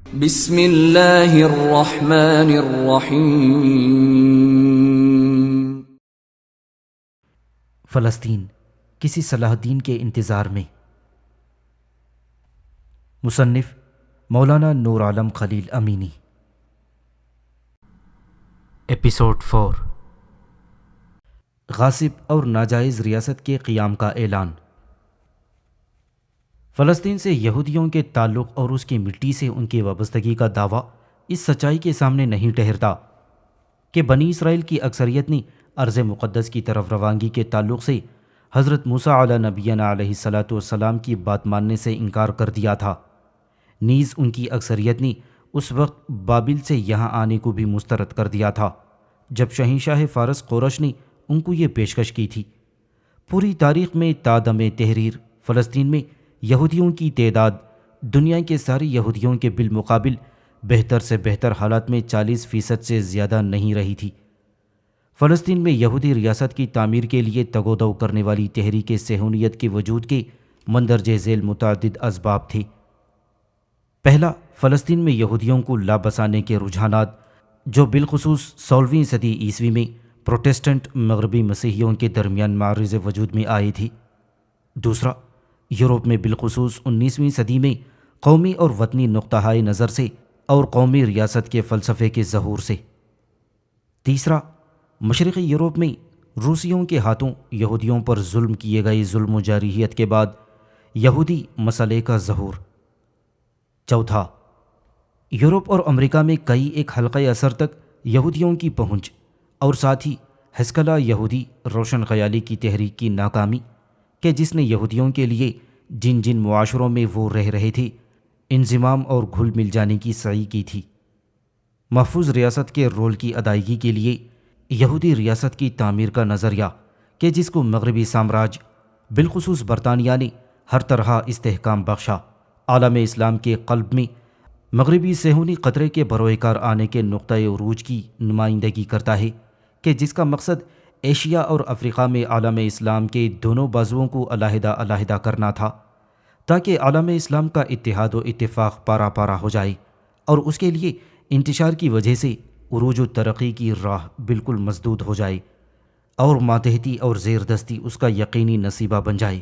بسم اللہ الرحمن الرحیم۔ فلسطین کسی صلاح الدین کے انتظار میں۔ مصنف مولانا نور عالم خلیل امینی۔ ایپیسوڈ 4، غاصب اور ناجائز ریاست کے قیام کا اعلان۔ فلسطین سے یہودیوں کے تعلق اور اس کی مٹی سے ان کی وابستگی کا دعویٰ اس سچائی کے سامنے نہیں ٹھہرتا کہ بنی اسرائیل کی اکثریت نے ارض مقدس کی طرف روانگی کے تعلق سے حضرت موسیٰ علیہ نبینا علیہ الصلاۃ والسلام کی بات ماننے سے انکار کر دیا تھا، نیز ان کی اکثریت نے اس وقت بابل سے یہاں آنے کو بھی مسترد کر دیا تھا جب شہنشاہ فارس قورش نے ان کو یہ پیشکش کی تھی۔ پوری تاریخ میں تا دم تحریر فلسطین میں یہودیوں کی تعداد دنیا کے سارے یہودیوں کے بالمقابل بہتر سے بہتر حالات میں 40% سے زیادہ نہیں رہی تھی۔ فلسطین میں یہودی ریاست کی تعمیر کے لیے تگ و دو کرنے والی تحریک صہیونیت کے وجود کے مندرجہ ذیل متعدد اسباب تھے۔ پہلا، فلسطین میں یہودیوں کو لا بسانے کے رجحانات جو بالخصوص 16ویں صدی عیسوی میں پروٹسٹنٹ مغربی مسیحیوں کے درمیان معرض وجود میں آئی تھی۔ دوسرا، یورپ میں بالخصوص 19ویں صدی میں قومی اور وطنی نقطہ نظر سے اور قومی ریاست کے فلسفے کے ظہور سے۔ تیسرا، مشرقی یورپ میں روسیوں کے ہاتھوں یہودیوں پر ظلم کیے گئے ظلم و جارحیت کے بعد یہودی مسئلے کا ظہور۔ چوتھا، یورپ اور امریکہ میں کئی ایک حلقہ اثر تک یہودیوں کی پہنچ اور ساتھ ہی ہسکلہ یہودی روشن خیالی کی تحریک کی ناکامی کہ جس نے یہودیوں کے لیے جن جن معاشروں میں وہ رہ رہے تھے انضمام اور گھل مل جانے کی سعی کی تھی۔ محفوظ ریاست کے رول کی ادائیگی کے لیے یہودی ریاست کی تعمیر کا نظریہ کہ جس کو مغربی سامراج بالخصوص برطانیہ نے ہر طرح استحکام بخشا، عالم اسلام کے قلب میں مغربی صہیونی قطرے کے بروئے کار آنے کے نقطۂ عروج کی نمائندگی کرتا ہے کہ جس کا مقصد ایشیا اور افریقہ میں عالم اسلام کے دونوں بازوؤں کو علیحدہ علیحدہ کرنا تھا تاکہ عالم اسلام کا اتحاد و اتفاق پارا پارا ہو جائے اور اس کے لیے انتشار کی وجہ سے عروج و ترقی کی راہ بالکل مسدود ہو جائے اور ماتحتی اور زیر دستی اس کا یقینی نصیبہ بن جائے۔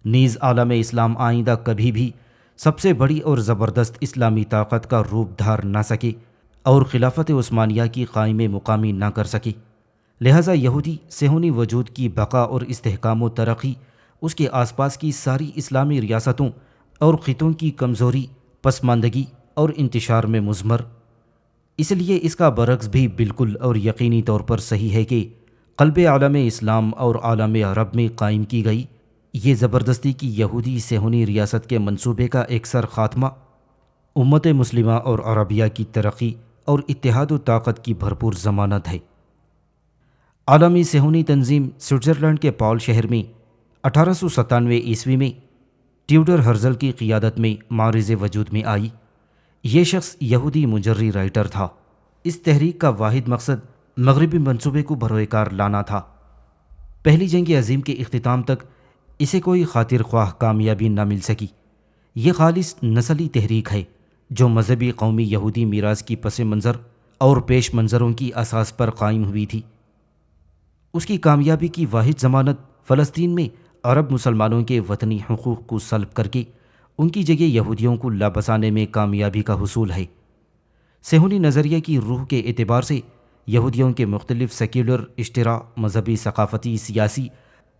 نیز عالم اسلام آئندہ کبھی بھی سب سے بڑی اور زبردست اسلامی طاقت کا روپ دھار نہ سکے اور خلافت عثمانیہ کی قائم مقامی نہ کر سکے، لہٰذا یہودی صہیونی وجود کی بقا اور استحکام و ترقی اس کے آس پاس کی ساری اسلامی ریاستوں اور خطوں کی کمزوری، پسماندگی اور انتشار میں مضمر۔ اس لیے اس کا برعکس بھی بالکل اور یقینی طور پر صحیح ہے کہ قلب عالم اسلام اور عالم عرب میں قائم کی گئی یہ زبردستی کی یہودی صہیونی ریاست کے منصوبے کا ایکسر خاتمہ امت مسلمہ اور عربیہ کی ترقی اور اتحاد و طاقت کی بھرپور ضمانت ہے۔ عالمی صہیونی تنظیم سوئٹزرلینڈ کے پال شہر میں 1897 عیسوی میں ٹیوڈر ہرزل کی قیادت میں معرض وجود میں آئی۔ یہ شخص یہودی مجری رائٹر تھا۔ اس تحریک کا واحد مقصد مغربی منصوبے کو بروئے کار لانا تھا۔ پہلی جنگ عظیم کے اختتام تک اسے کوئی خاطر خواہ کامیابی نہ مل سکی۔ یہ خالص نسلی تحریک ہے جو مذہبی قومی یہودی میراث کی پس منظر اور پیش منظروں کی اساس پر قائم ہوئی تھی۔ اس کی کامیابی کی واحد ضمانت فلسطین میں عرب مسلمانوں کے وطنی حقوق کو سلب کر کے ان کی جگہ یہودیوں کو لا بسانے میں کامیابی کا حصول ہے۔ صہیونی نظریے کی روح کے اعتبار سے یہودیوں کے مختلف سیکولر، اشتراع، مذہبی، ثقافتی، سیاسی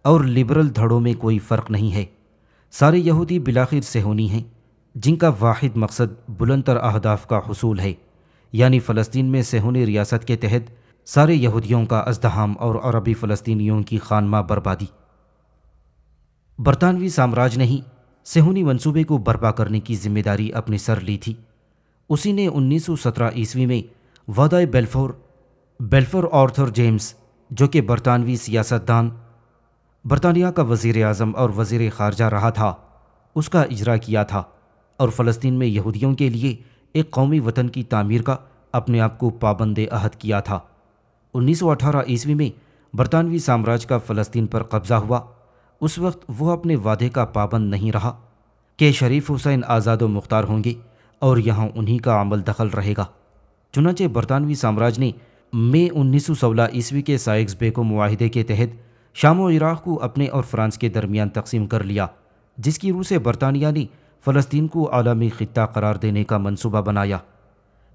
اور لبرل دھڑوں میں کوئی فرق نہیں ہے۔ سارے یہودی بالآخر صہیونی ہیں جن کا واحد مقصد بلند تر اہداف کا حصول ہے، یعنی فلسطین میں صہیونی ریاست کے تحت سارے یہودیوں کا ازدحام اور عربی فلسطینیوں کی خانمہ بربادی۔ برطانوی سامراج نے ہی صہیونی منصوبے کو برپا کرنے کی ذمہ داری اپنے سر لی تھی۔ اسی نے 1917 عیسوی میں وعدہ بیلفور آرتھر جیمز جو کہ برطانوی سیاستدان، برطانیہ کا وزیر اعظم اور وزیر خارجہ رہا تھا، اس کا اجرا کیا تھا اور فلسطین میں یہودیوں کے لیے ایک قومی وطن کی تعمیر کا اپنے آپ کو پابند عہد کیا تھا۔ 1918 عیسوی میں برطانوی سامراج کا فلسطین پر قبضہ ہوا۔ اس وقت وہ اپنے وعدے کا پابند نہیں رہا کہ شریف حسین آزاد و مختار ہوں گے اور یہاں انہی کا عمل دخل رہے گا۔ چنانچہ برطانوی سامراج نے مئی 1916 کے سائکس بیکو معاہدے کے تحت شام و عراق کو اپنے اور فرانس کے درمیان تقسیم کر لیا، جس کی روح سے برطانیہ نے فلسطین کو عالمی خطہ قرار دینے کا منصوبہ بنایا۔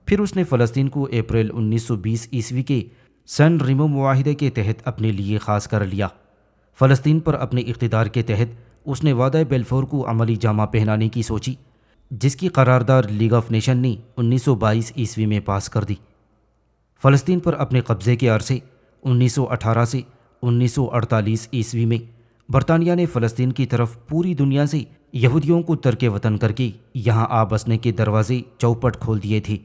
پھر اس نے فلسطین کو اپریل 1920 کے سین ریمو معاہدے کے تحت اپنے لیے خاص کر لیا۔ فلسطین پر اپنے اقتدار کے تحت اس نے وعدہ بیلفور کو عملی جامہ پہنانے کی سوچی، جس کی قرارداد لیگ آف نیشن نے 1922 میں پاس کر دی۔ فلسطین پر اپنے قبضے کے عرصے 1918 سے 1948 میں برطانیہ نے فلسطین کی طرف پوری دنیا سے یہودیوں کو ترک وطن کر کے یہاں آ بسنے کے دروازے چوپٹ کھول دیے تھے۔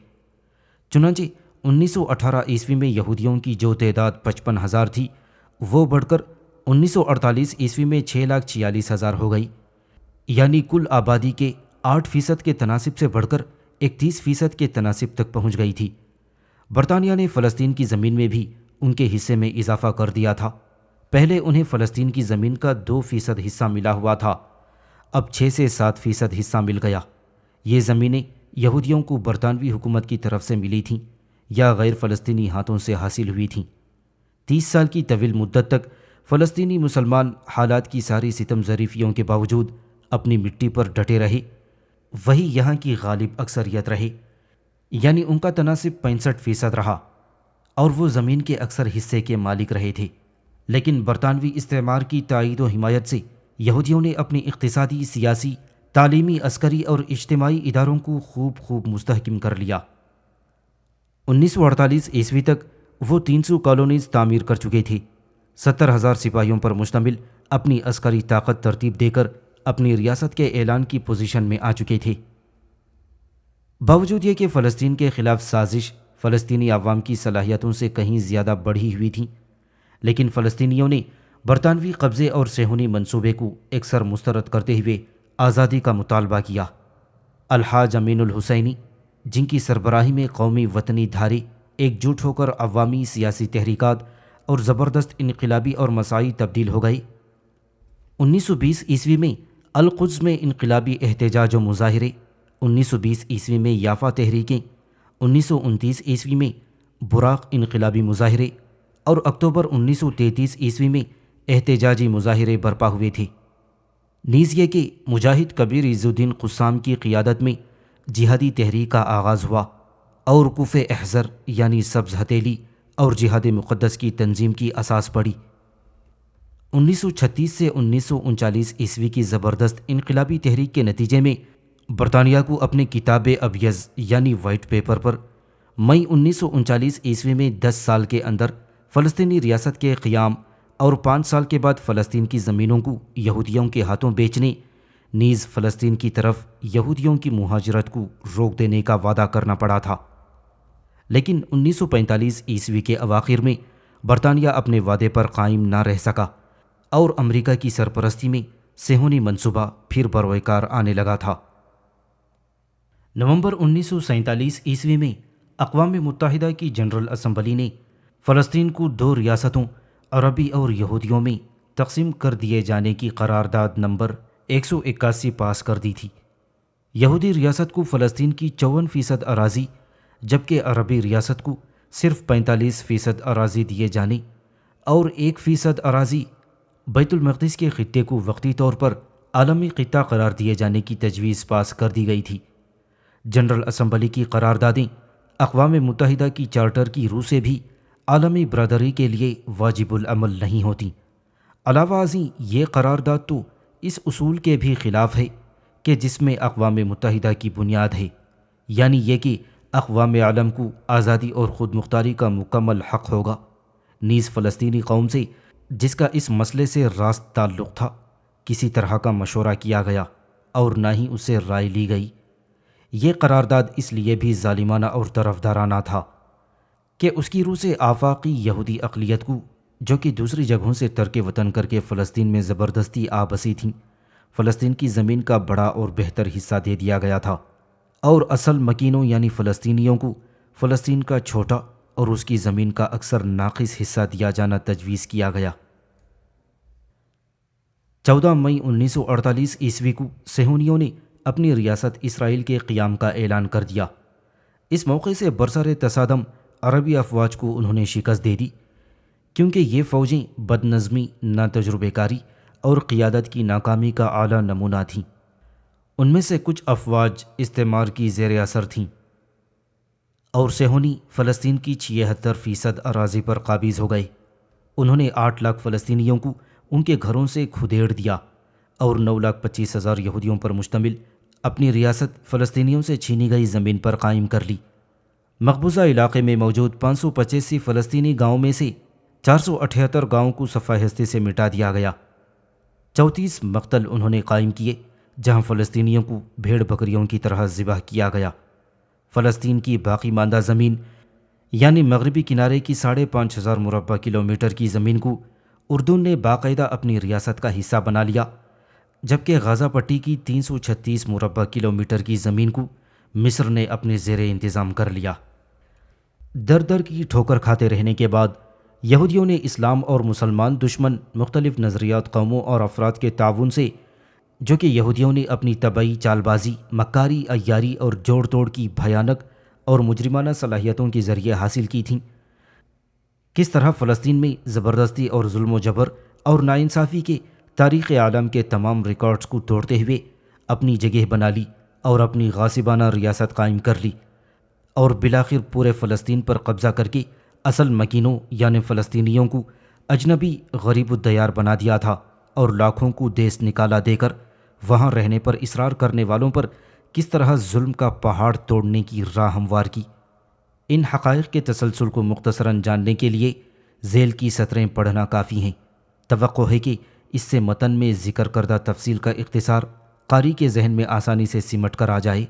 چنانچہ 1918 میں یہودیوں کی جو تعداد 55,000 تھی، وہ بڑھ کر 1948 میں 6,46,000 ہو گئی، یعنی کل آبادی کے 8% کے تناسب سے بڑھ کر 31% کے تناسب تک پہنچ گئی تھی۔ برطانیہ نے فلسطین کی زمین میں بھی ان کے حصے میں اضافہ کر دیا تھا۔ پہلے انہیں فلسطین کی زمین کا 2% حصہ ملا ہوا تھا، اب 6 سے 7% حصہ مل گیا۔ یہ زمینیں یہودیوں کو برطانوی حکومت کی طرف سے ملی تھیں یا غیر فلسطینی ہاتھوں سے حاصل ہوئی تھیں۔ 30 سال کی طویل مدت تک فلسطینی مسلمان حالات کی ساری ستم ظریفیوں کے باوجود اپنی مٹی پر ڈٹے رہے، وہی یہاں کی غالب اکثریت رہے، یعنی ان کا تناسب 65% رہا، اور وہ زمین کے اکثر حصے کے مالک رہے تھے۔ لیکن برطانوی استعمار کی تائید و حمایت سے یہودیوں نے اپنی اقتصادی، سیاسی، تعلیمی، عسکری اور اجتماعی اداروں کو خوب مستحکم کر لیا۔ 1948 تک وہ 300 کالونیز تعمیر کر چکے تھے، 70,000 سپاہیوں پر مشتمل اپنی عسکری طاقت ترتیب دے کر اپنی ریاست کے اعلان کی پوزیشن میں آ چکے تھے۔ باوجود یہ کہ فلسطین کے خلاف سازش فلسطینی عوام کی صلاحیتوں سے کہیں زیادہ بڑھی ہوئی تھی، لیکن فلسطینیوں نے برطانوی قبضے اور صہیونی منصوبے کو اکثر مسترد کرتے ہوئے آزادی کا مطالبہ کیا۔ الحاج امین الحسینی، جن کی سربراہی میں قومی وطنی دھارے ایک جٹ ہو کر عوامی سیاسی تحریکات اور زبردست انقلابی اور مساعی تبدیل ہو گئے۔ 1920 میں القدس میں انقلابی احتجاج و مظاہرے، 1920 میں یافا تحریکیں، 1929 میں براق انقلابی مظاہرے اور اکتوبر 1933 میں احتجاجی مظاہرے برپا ہوئے تھے۔ نیز یہ کہ مجاہد کبیر عز الدین قسام کی قیادت میں جہادی تحریک کا آغاز ہوا اور کوف احزر یعنی سبز ہتھیلی اور جہاد مقدس کی تنظیم کی اساس پڑی۔ 1936 سے 1939 کی زبردست انقلابی تحریک کے نتیجے میں برطانیہ کو اپنے کتاب ابیض یعنی وائٹ پیپر پر مئی 1939 میں 10 سال کے اندر فلسطینی ریاست کے قیام اور 5 سال کے بعد فلسطین کی زمینوں کو یہودیوں کے ہاتھوں بیچنے، نیز فلسطین کی طرف یہودیوں کی مہاجرت کو روک دینے کا وعدہ کرنا پڑا تھا۔ لیکن 1945 کے اواخر میں برطانیہ اپنے وعدے پر قائم نہ رہ سکا اور امریکہ کی سرپرستی میں صہیونی منصوبہ پھر بروئے کار آنے لگا تھا۔ نومبر 1947 میں اقوام متحدہ کی جنرل اسمبلی نے فلسطین کو 2 ریاستوں عربی اور یہودیوں میں تقسیم کر دیے جانے کی قرارداد نمبر 181 پاس کر دی تھی۔ یہودی ریاست کو فلسطین کی 54% اراضی، جبکہ عربی ریاست کو صرف 45% اراضی دیے جانے اور 1% اراضی بیت المقدس کے خطے کو وقتی طور پر عالمی خطہ قرار دیے جانے کی تجویز پاس کر دی گئی تھی۔ جنرل اسمبلی کی قراردادیں اقوام متحدہ کی چارٹر کی روح سے بھی عالمی برادری کے لیے واجب العمل نہیں ہوتی۔ علاوہ ازیں یہ قرارداد تو اس اصول کے بھی خلاف ہے کہ جس میں اقوام متحدہ کی بنیاد ہے، یعنی یہ کہ اقوام عالم کو آزادی اور خود مختاری کا مکمل حق ہوگا۔ نیز فلسطینی قوم سے جس کا اس مسئلے سے راست تعلق تھا، کسی طرح کا مشورہ کیا گیا اور نہ ہی اس سے رائے لی گئی۔ یہ قرارداد اس لیے بھی ظالمانہ اور طرفدارانہ تھا کہ اس کی روح سے آفاقی یہودی اقلیت کو، جو کہ دوسری جگہوں سے ترک وطن کر کے فلسطین میں زبردستی آ بسی تھیں، فلسطین کی زمین کا بڑا اور بہتر حصہ دے دیا گیا تھا، اور اصل مکینوں یعنی فلسطینیوں کو فلسطین کا چھوٹا اور اس کی زمین کا اکثر ناقص حصہ دیا جانا تجویز کیا گیا۔ 14 مئی 1948 کو صہیونیوں نے اپنی ریاست اسرائیل کے قیام کا اعلان کر دیا۔ اس موقع سے برسر تصادم عربی افواج کو انہوں نے شکست دے دی، کیونکہ یہ فوجیں بد نظمی، ناتجربہ کاری اور قیادت کی ناکامی کا اعلیٰ نمونہ تھیں۔ ان میں سے کچھ افواج استعمار کی زیر اثر تھیں اور صہیونی فلسطین کی 76% اراضی پر قابض ہو گئے۔ انہوں نے 8 لاکھ فلسطینیوں کو ان کے گھروں سے کھدیڑ دیا اور 9,25,000 یہودیوں پر مشتمل اپنی ریاست فلسطینیوں سے چھینی گئی زمین پر قائم کر لی۔ مقبوضہ علاقے میں موجود 585 فلسطینی گاؤں میں سے 478 گاؤں کو صفحہ ہستی سے مٹا دیا گیا۔ 34 مقتل انہوں نے قائم کیے جہاں فلسطینیوں کو بھیڑ بکریوں کی طرح ذبح کیا گیا۔ فلسطین کی باقی ماندہ زمین یعنی مغربی کنارے کی 5,500 مربع کلومیٹر کی زمین کو اردن نے باقاعدہ اپنی ریاست کا حصہ بنا لیا، جبکہ غازہ پٹی کی 336 مربع کلومیٹر کی زمین کو مصر نے اپنے زیر انتظام کر لیا۔ در در کی ٹھوکر کھاتے رہنے کے بعد یہودیوں نے اسلام اور مسلمان دشمن مختلف نظریات قوموں اور افراد کے تعاون سے، جو کہ یہودیوں نے اپنی طبعی چال بازی، مکاری، عیاری اور جوڑ توڑ کی بھیانک اور مجرمانہ صلاحیتوں کے ذریعے حاصل کی تھیں، کس طرح فلسطین میں زبردستی اور ظلم و جبر اور ناانصافی کے تاریخ عالم کے تمام ریکارڈز کو توڑتے ہوئے اپنی جگہ بنا لی اور اپنی غاصبانہ ریاست قائم کر لی، اور بالآخر پورے فلسطین پر قبضہ کر کے اصل مکینوں یعنی فلسطینیوں کو اجنبی غریب الدیار بنا دیا تھا، اور لاکھوں کو دیس نکالا دے کر وہاں رہنے پر اصرار کرنے والوں پر کس طرح ظلم کا پہاڑ توڑنے کی راہ ہموار کی۔ ان حقائق کے تسلسل کو مختصراً جاننے کے لیے ذیل کی سطریں پڑھنا کافی ہیں۔ توقع ہے کہ اس سے متن میں ذکر کردہ تفصیل کا اختصار قاری کے ذہن میں آسانی سے سمٹ کر آ جائے۔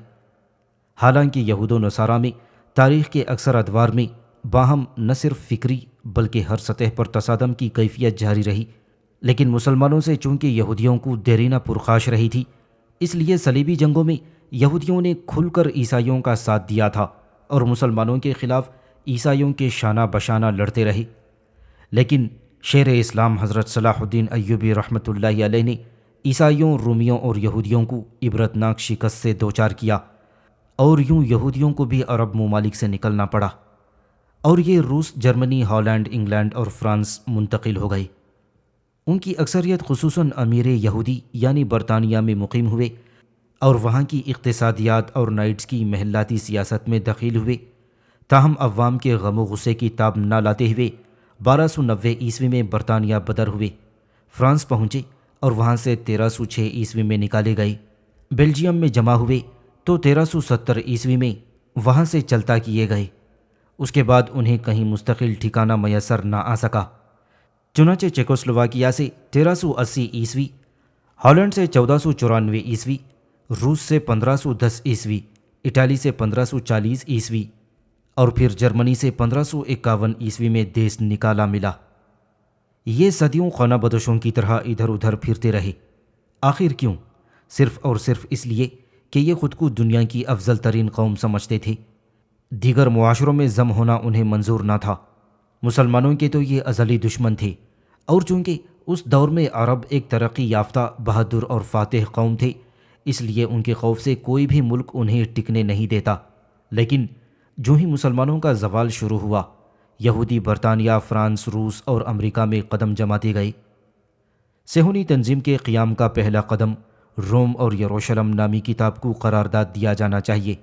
حالانکہ یہود و نصارہ میں تاریخ کے اکثر ادوار میں باہم نہ صرف فکری بلکہ ہر سطح پر تصادم کی کیفیت جاری رہی، لیکن مسلمانوں سے چونکہ یہودیوں کو دیرینہ پرخاش رہی تھی، اس لیے صلیبی جنگوں میں یہودیوں نے کھل کر عیسائیوں کا ساتھ دیا تھا اور مسلمانوں کے خلاف عیسائیوں کے شانہ بشانہ لڑتے رہے۔ لیکن شیر اسلام حضرت صلاح الدین ایوبی رحمۃ اللہ علیہ نے عیسائیوں، رومیوں اور یہودیوں کو عبرتناک شکست سے دوچار کیا، اور یوں یہودیوں کو بھی عرب ممالک سے نکلنا پڑا، اور یہ روس، جرمنی، ہالینڈ، انگلینڈ اور فرانس منتقل ہو گئے۔ ان کی اکثریت خصوصاً امیر یہودی یعنی برطانیہ میں مقیم ہوئے اور وہاں کی اقتصادیات اور نائٹس کی محلاتی سیاست میں دخیل ہوئے، تاہم عوام کے غم و غصے کی تاب نہ لاتے ہوئے 1290 عیسوی میں برطانیہ بدر ہوئے، فرانس پہنچے اور وہاں سے 1306 عیسوی میں نکالے گئے، بیلجیم میں جمع ہوئے تو 1370 عیسوی میں وہاں سے چلتا کیے گئے۔ اس کے بعد انہیں کہیں مستقل ٹھکانہ میسر نہ آ سکا، چنانچہ چیکوسلوواکیہ سے 1380 عیسوی، ہالینڈ سے 1494 عیسوی، روس سے 1510 عیسوی، اٹالی سے 1540 عیسوی اور پھر جرمنی سے 1551 عیسوی میں دیس نکالا ملا۔ یہ صدیوں خانہ بدوشوں کی طرح ادھر ادھر پھرتے رہے۔ آخر کیوں؟ صرف اور صرف اس لیے کہ یہ خود کو دنیا کی افضل ترین قوم سمجھتے تھے۔ دیگر معاشروں میں ضم ہونا انہیں منظور نہ تھا۔ مسلمانوں کے تو یہ ازلی دشمن تھے، اور چونکہ اس دور میں عرب ایک ترقی یافتہ، بہادر اور فاتح قوم تھے، اس لیے ان کے خوف سے کوئی بھی ملک انہیں ٹکنے نہیں دیتا۔ لیکن جو ہی مسلمانوں کا زوال شروع ہوا، یہودی برطانیہ، فرانس، روس اور امریکہ میں قدم جماتے گئے۔ صہیونی تنظیم کے قیام کا پہلا قدم روم اور یروشلم نامی کتاب کو قرارداد دیا جانا چاہیے،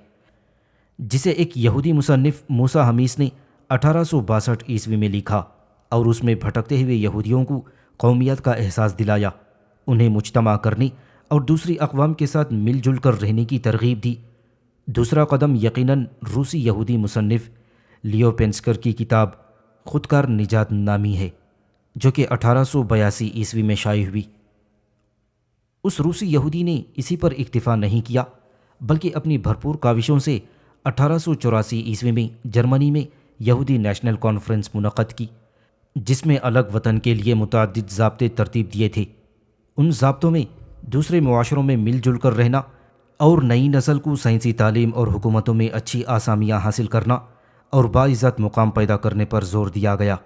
جسے ایک یہودی مصنف موسیٰ حمیس نے 1862 عیسوی میں لکھا، اور اس میں بھٹکتے ہوئے یہودیوں کو قومیت کا احساس دلایا، انہیں مجتمع کرنے اور دوسری اقوام کے ساتھ مل جل کر رہنے کی ترغیب دی۔ دوسرا قدم یقیناً روسی یہودی مصنف لیو پینسکر کی کتاب خودکار نجات نامی ہے، جو کہ 1882 عیسوی میں شائع ہوئی۔ اس روسی یہودی نے اسی پر اکتفا نہیں کیا، بلکہ اپنی بھرپور کاوشوں سے 1884 عیسوی میں جرمنی میں یہودی نیشنل کانفرنس منعقد کی، جس میں الگ وطن کے لیے متعدد ضابطے ترتیب دیے تھے۔ ان ضابطوں میں دوسرے معاشروں میں مل جل کر رہنا اور نئی نسل کو سائنسی تعلیم اور حکومتوں میں اچھی آسامیاں حاصل کرنا اور باعزت مقام پیدا کرنے پر زور دیا گیا۔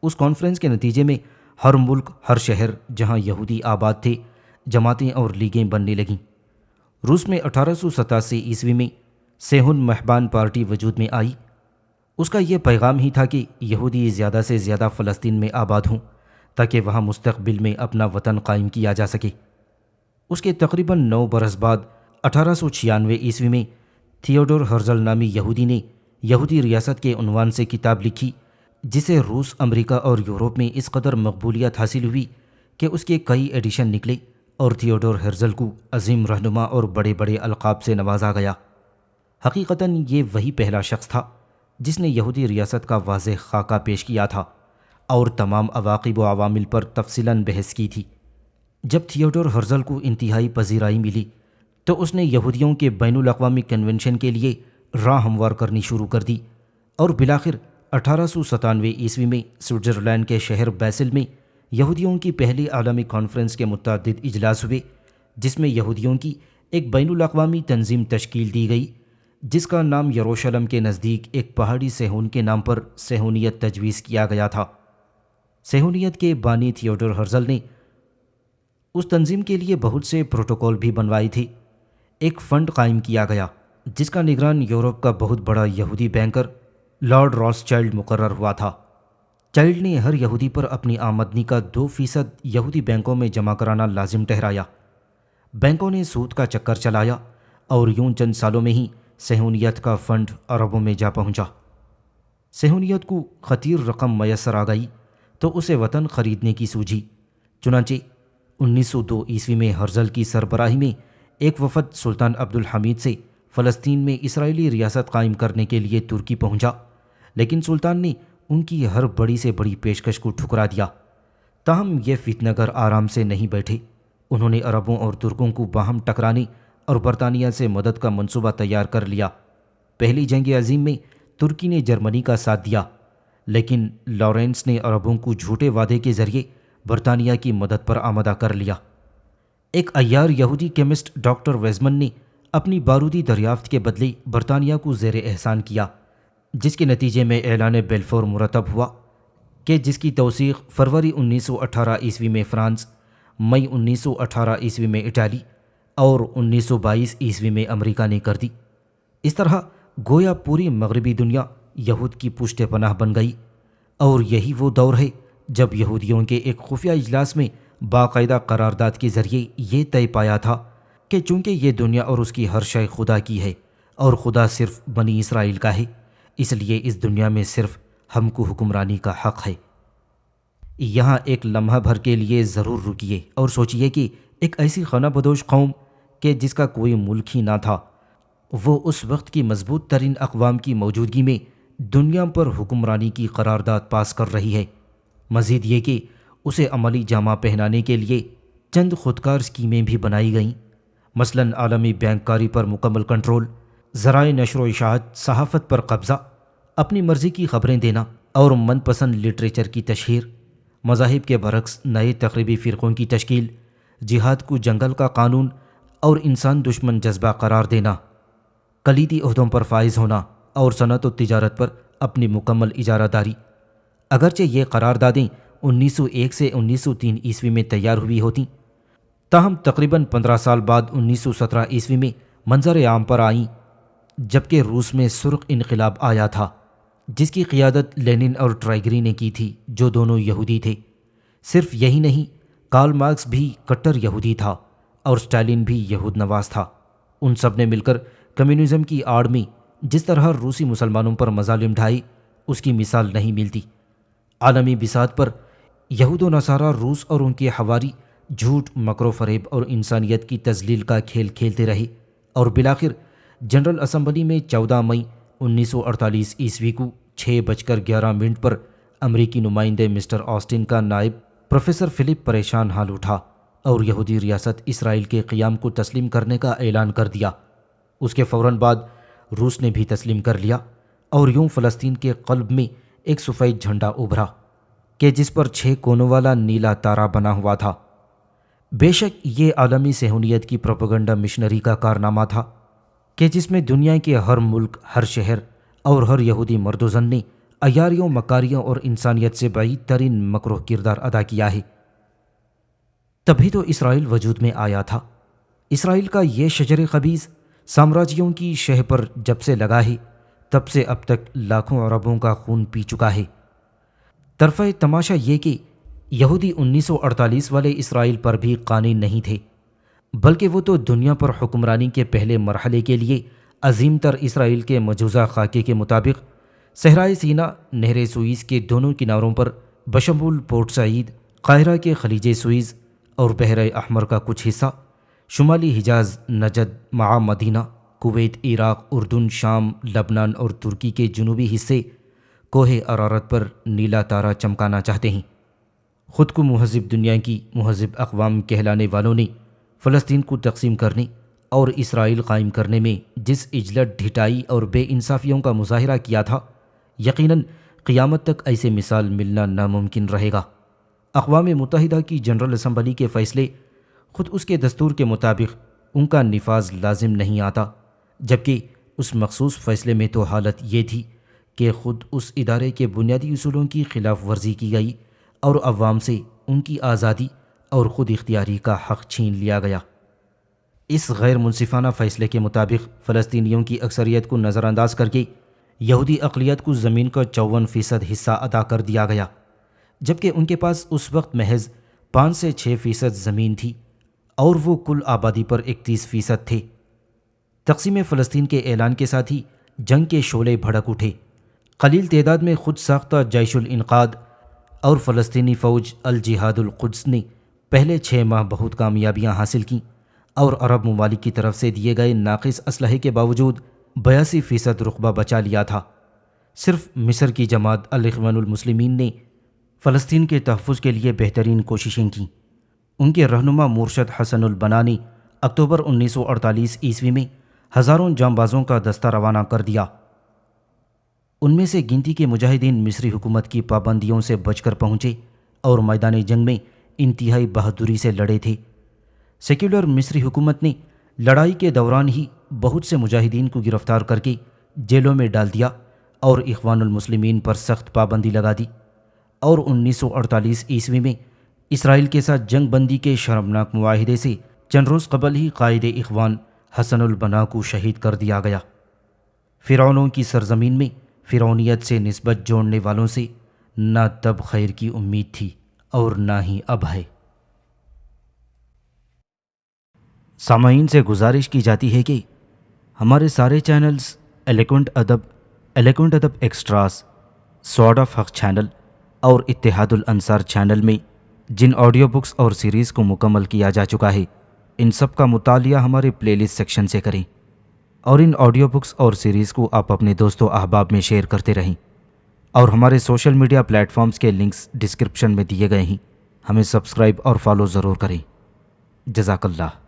اس کانفرنس کے نتیجے میں ہر ملک، ہر شہر جہاں یہودی آباد تھے، جماعتیں اور لیگیں بننے لگیں۔ روس میں 1887 میں سیہون مہبان پارٹی وجود میں آئی۔ اس کا یہ پیغام ہی تھا کہ یہودی زیادہ سے زیادہ فلسطین میں آباد ہوں تاکہ وہاں مستقبل میں اپنا وطن قائم کیا جا سکے۔ اس کے تقریباً 9 برس بعد 1896 میں تھیوڈور ہرزل نامی یہودی نے یہودی ریاست کے عنوان سے کتاب لکھی، جسے روس، امریکہ اور یورپ میں اس قدر مقبولیت حاصل ہوئی کہ اس کے کئی ایڈیشن نکلے اور تھیوڈور ہرزل کو عظیم رہنما اور بڑے بڑے القاب سے نوازا گیا۔ حقیقتاً یہ وہی پہلا شخص تھا جس نے یہودی ریاست کا واضح خاکہ پیش کیا تھا اور تمام عواقب و عوامل پر تفصیلاً بحث کی تھی۔ جب تھیوڈور ہرزل کو انتہائی پذیرائی ملی تو اس نے یہودیوں کے بین الاقوامی کنونشن کے لیے راہ ہموار کرنی شروع کر دی اور بالآخر 1897 میں سوئٹزرلینڈ کے شہر بیسل میں یہودیوں کی پہلی عالمی کانفرنس کے متعدد اجلاس ہوئے، جس میں یہودیوں کی ایک بین الاقوامی تنظیم تشکیل دی گئی جس کا نام یروشلم کے نزدیک ایک پہاڑی سیہون کے نام پر سیہونیت تجویز کیا گیا تھا۔ سیہونیت کے بانی تھیوڈور ہرزل نے اس تنظیم کے لیے بہت سے پروٹوکول بھی بنوائے تھے۔ ایک فنڈ قائم کیا گیا جس کا نگران یورپ کا بہت بڑا یہودی بینکر لارڈ راس چائلڈ مقرر ہوا تھا۔ چائلڈ نے ہر یہودی پر اپنی آمدنی کا 2% یہودی بینکوں میں جمع کرانا لازم ٹھہرایا۔ بینکوں نے سود کا چکر چلایا اور یوں چند سالوں میں ہی صہیونیت کا فنڈ اربوں میں جا پہنچا۔ صہیونیت کو خطیر رقم میسر آ گئی تو اسے وطن خریدنے کی سوجھی۔ چنانچہ 1902 میں ہرزل کی سربراہی میں ایک وفد سلطان عبدالحمید سے فلسطین میں اسرائیلی ریاست قائم کرنے کے لیے ترکی پہنچا، لیکن سلطان نے ان کی ہر بڑی سے بڑی پیشکش کو ٹھکرا دیا۔ تاہم یہ فتنہ گر آرام سے نہیں بیٹھے۔ انہوں نے عربوں اور ترکوں کو باہم ٹکرانے اور برطانیہ سے مدد کا منصوبہ تیار کر لیا۔ پہلی جنگ عظیم میں ترکی نے جرمنی کا ساتھ دیا، لیکن لارنس نے عربوں کو جھوٹے وعدے کے ذریعے برطانیہ کی مدد پر آمادہ کر لیا۔ ایک عیار یہودی کیمسٹ ڈاکٹر ویزمن نے اپنی بارودی دریافت کے بدلے برطانیہ کو زیر احسان کیا، جس کے نتیجے میں اعلان بیلفور مرتب ہوا کہ جس کی توثیق فروری 1918 میں فرانس، مئی 1918 میں اٹالی اور 1922 میں امریکہ نے کر دی۔ اس طرح گویا پوری مغربی دنیا یہود کی پشت پناہ بن گئی، اور یہی وہ دور ہے جب یہودیوں کے ایک خفیہ اجلاس میں باقاعدہ قرارداد کے ذریعے یہ طے پایا تھا کہ چونکہ یہ دنیا اور اس کی ہر شے خدا کی ہے اور خدا صرف بنی اسرائیل کا ہے، اس لیے اس دنیا میں صرف ہم کو حکمرانی کا حق ہے۔ یہاں ایک لمحہ بھر کے لیے ضرور رکیے اور سوچئے کہ ایک ایسی خانہ بدوش قوم کہ جس کا کوئی ملک ہی نہ تھا، وہ اس وقت کی مضبوط ترین اقوام کی موجودگی میں دنیا پر حکمرانی کی قرارداد پاس کر رہی ہے۔ مزید یہ کہ اسے عملی جامہ پہنانے کے لیے چند خودکار اسکیمیں بھی بنائی گئیں، مثلاً عالمی بینک کاری پر مکمل کنٹرول، ذرائع نشر و اشاعت، صحافت پر قبضہ، اپنی مرضی کی خبریں دینا اور من پسند لٹریچر کی تشہیر، مذاہب کے برعکس نئے تقریبی فرقوں کی تشکیل، جہاد کو جنگل کا قانون اور انسان دشمن جذبہ قرار دینا، کلیدی عہدوں پر فائز ہونا اور صنعت و تجارت پر اپنی مکمل اجارہ داری۔ اگرچہ یہ قراردادیں 1901 سے 1903 میں تیار ہوئی ہوتیں، تاہم تقریباً 15 سال بعد 1917 میں منظر عام پر آئیں، جبکہ روس میں سرخ انقلاب آیا تھا جس کی قیادت لینن اور ٹرائگری نے کی تھی، جو دونوں یہودی تھے۔ صرف یہی نہیں، کارل مارکس بھی کٹر یہودی تھا اور اسٹالن بھی یہود نواز تھا۔ ان سب نے مل کر کمیونزم کی آڑ میں جس طرح روسی مسلمانوں پر مظالم ڈھائے، اس کی مثال نہیں ملتی۔ عالمی بساط پر یہود و نصارہ روس اور ان کے حواری جھوٹ، مکر و فریب اور انسانیت کی تذلیل کا کھیل کھیلتے رہے، اور بالآخر جنرل اسمبلی میں 14 مئی 1948 کو 6:11 پر امریکی نمائندے مسٹر آسٹن کا نائب پروفیسر فلپ پریشان حال اٹھا اور یہودی ریاست اسرائیل کے قیام کو تسلیم کرنے کا اعلان کر دیا۔ اس کے فوراً بعد روس نے بھی تسلیم کر لیا، اور یوں فلسطین کے قلب میں ایک سفید جھنڈا ابھرا کہ جس پر 6 کونوں والا نیلا تارا بنا ہوا تھا۔ بے شک یہ عالمی صہیونیت کی پروپیگنڈا مشنری کا کارنامہ تھا کہ جس میں دنیا کے ہر ملک، ہر شہر اور ہر یہودی مرد و زن نے عیاریوں، مکاریوں اور انسانیت سے بعید ترین مکروہ کردار ادا کیا ہے۔ تبھی تو اسرائیل وجود میں آیا تھا۔ اسرائیل کا یہ شجر خبیث سامراجیوں کی شہ پر جب سے لگا ہے تب سے اب تک لاکھوں عربوں کا خون پی چکا ہے۔ طرفِ تماشا یہ کہ یہودی 1948 والے اسرائیل پر بھی قانی نہیں تھے، بلکہ وہ تو دنیا پر حکمرانی کے پہلے مرحلے کے لیے عظیم تر اسرائیل کے مجوزہ خاکے کے مطابق صحرائے سینا، نہر سوئز کے دونوں کناروں پر بشمول پورٹ سعید، قاہرہ کے خلیج سوئز اور بحر احمر کا کچھ حصہ، شمالی حجاز، نجد، مع مدینہ، کویت، عراق، اردن، شام، لبنان اور ترکی کے جنوبی حصے کوہ ارارت پر نیلا تارا چمکانا چاہتے ہیں۔ خود کو مہذب دنیا کی مہذب اقوام کہلانے والوں نے فلسطین کو تقسیم کرنے اور اسرائیل قائم کرنے میں جس عجلت، ڈھٹائی اور بے انصافیوں کا مظاہرہ کیا تھا، یقیناً قیامت تک ایسے مثال ملنا ناممکن رہے گا۔ اقوام متحدہ کی جنرل اسمبلی کے فیصلے خود اس کے دستور کے مطابق ان کا نفاذ لازم نہیں آتا، جبکہ اس مخصوص فیصلے میں تو حالت یہ تھی کہ خود اس ادارے کے بنیادی اصولوں کی خلاف ورزی کی گئی اور عوام سے ان کی آزادی اور خود اختیاری کا حق چھین لیا گیا۔ اس غیر منصفانہ فیصلے کے مطابق فلسطینیوں کی اکثریت کو نظر انداز کر کے یہودی اقلیت کو زمین کا 54% حصہ ادا کر دیا گیا، جبکہ ان کے پاس اس وقت محض 5 سے 6% زمین تھی اور وہ کل آبادی پر 31% تھے۔ تقسیم فلسطین کے اعلان کے ساتھ ہی جنگ کے شعلے بھڑک اٹھے۔ قلیل تعداد میں خود ساختہ جیش الانقاذ اور فلسطینی فوج الجہاد القدس نے پہلے 6 ماہ بہت کامیابیاں حاصل کیں اور عرب ممالک کی طرف سے دیے گئے ناقص اسلحے کے باوجود 82% رقبہ بچا لیا تھا۔ صرف مصر کی جماعت الاخوان المسلمین نے فلسطین کے تحفظ کے لیے بہترین کوششیں کیں۔ ان کے رہنما مرشد حسن البنا نے اکتوبر 1948 عیسوی میں ہزاروں جانبازوں کا دستہ روانہ کر دیا۔ ان میں سے گنتی کے مجاہدین مصری حکومت کی پابندیوں سے بچ کر پہنچے اور میدان جنگ میں انتہائی بہادری سے لڑے تھے۔ سیکولر مصری حکومت نے لڑائی کے دوران ہی بہت سے مجاہدین کو گرفتار کر کے جیلوں میں ڈال دیا اور اخوان المسلمین پر سخت پابندی لگا دی، اور 1948 عیسوی میں اسرائیل کے ساتھ جنگ بندی کے شرمناک معاہدے سے چند روز قبل ہی قائد اخوان حسن البنا کو شہید کر دیا گیا۔ فرعونوں کی سرزمین میں فرعونیت سے نسبت جوڑنے والوں سے نہ تب خیر کی امید تھی اور نہ ہی اب ہے۔ سامعین سے گزارش کی جاتی ہے کہ ہمارے سارے چینلز ایلیکونٹ ادب ایکسٹراز، سوارڈ آف حق چینل اور اتحاد الانصار چینل میں جن آڈیو بکس اور سیریز کو مکمل کیا جا چکا ہے، ان سب کا مطالعہ ہمارے پلے لسٹ سیکشن سے کریں، اور ان آڈیو بکس اور سیریز کو آپ اپنے دوست و احباب میں شیئر کرتے رہیں، اور ہمارے سوشل میڈیا پلیٹ فارمز کے لنکس ڈسکرپشن میں دیے گئے ہیں۔ ہمیں سبسکرائب اور فالو ضرور کریں۔ جزاک اللہ۔